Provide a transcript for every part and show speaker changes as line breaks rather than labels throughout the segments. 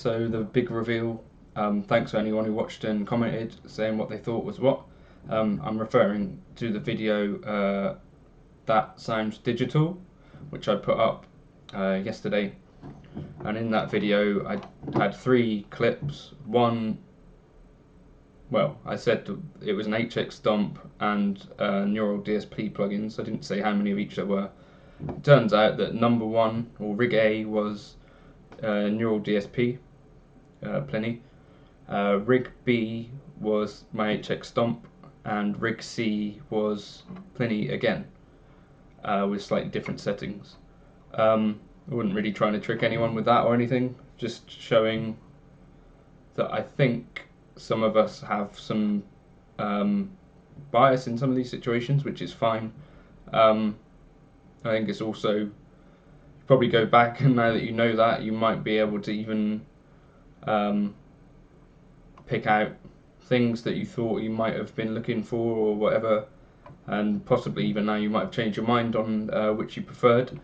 so the big reveal. Thanks to anyone who watched and commented saying what they thought was what. I'm referring to the video That Sounds Digital, which I put up yesterday. And in that video I had 3 clips. One, well, I said it was an HX dump and neural DSP plugins. I didn't say how many of each there were. It turns out that number 1, or rig A, was neural DSP, plenty. Rig B was my HX dump, and rig C was plenty again, with slightly different settings. I wasn't really trying to trick anyone with that or anything, just showing that I think some of us have some bias in some of these situations, which is fine. I think it's also, probably go back, and now that you know that, you might be able to even pick out things that you thought you might have been looking for or whatever, and possibly even now you might have changed your mind on which you preferred.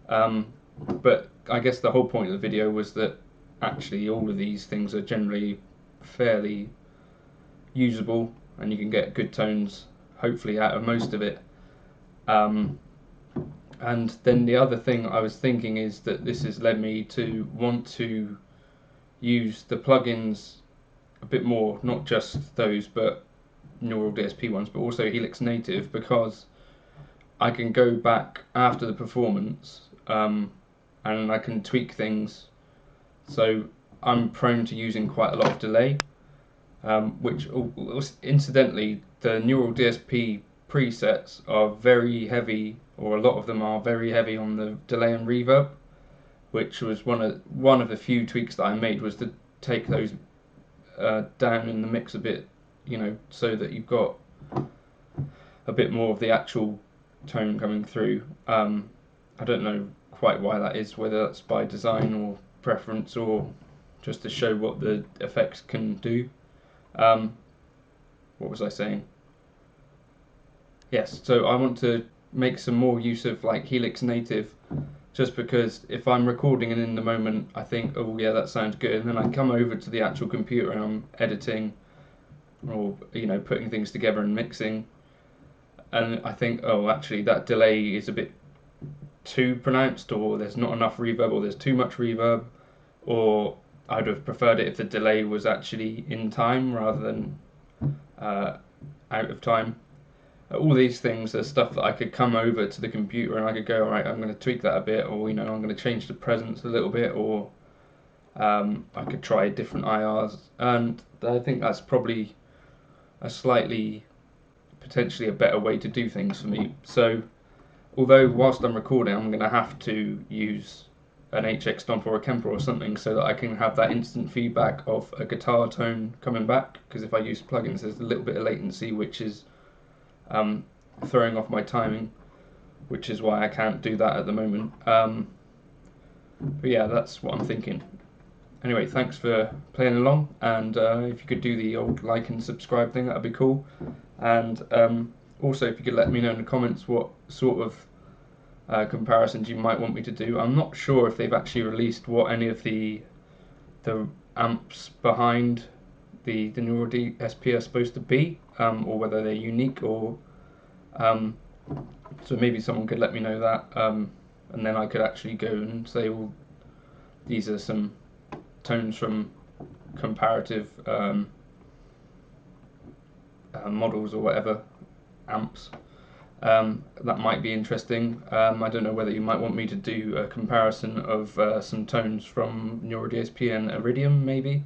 But I guess the whole point of the video was that actually all of these things are generally fairly usable, and you can get good tones hopefully out of most of it. And then the other thing I was thinking is that this has led me to want to use the plugins a bit more, not just those but neural DSP ones, but also Helix native, because I can go back after the performance and I can tweak things. So I'm prone to using quite a lot of delay, which incidentally the neural DSP presets are very heavy, or a lot of them are very heavy on the delay and reverb, which was one of the few tweaks that I made, was to take those down in the mix a bit, so that you've got a bit more of the actual tone coming through. I don't know quite why that is, whether that's by design or preference or just to show what the effects can do. What was I saying? Yes, so I want to make some more use of like Helix native, just because if I'm recording and in the moment I think, oh yeah, that sounds good, and then I come over to the actual computer and I'm editing or putting things together and mixing, and I think, oh, actually that delay is a bit too pronounced, or there's not enough reverb, or there's too much reverb, or I'd have preferred it if the delay was actually in time rather than out of time. All these things are stuff that I could come over to the computer and I could go, alright, I'm going to tweak that a bit, or I'm going to change the presence a little bit, or I could try different IRs, and I think that's probably a slightly, potentially a better way to do things for me. So although whilst I'm recording I'm going to have to use an HX dump or a Kemper or something so that I can have that instant feedback of a guitar tone coming back, because if I use plugins there's a little bit of latency which is throwing off my timing, which is why I can't do that at the moment. But yeah, that's what I'm thinking. Anyway, thanks for playing along, and if you could do the old like and subscribe thing, that'd be cool. And also if you could let me know in the comments what sort of comparisons you might want me to do. I'm not sure if they've actually released what any of the amps behind the neural DSP are supposed to be, or whether they're unique, or so maybe someone could let me know that, and then I could actually go and say, well, these are some tones from comparative models or whatever, amps. That might be interesting. I don't know whether you might want me to do a comparison of some tones from neural DSP and Iridium maybe,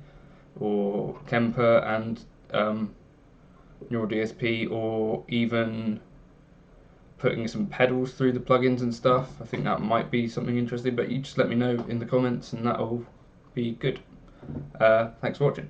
or Kemper and neural DSP, or even putting some pedals through the plugins and stuff. I think that might be something interesting, but you just let me know in the comments and that'll be good. Thanks for watching.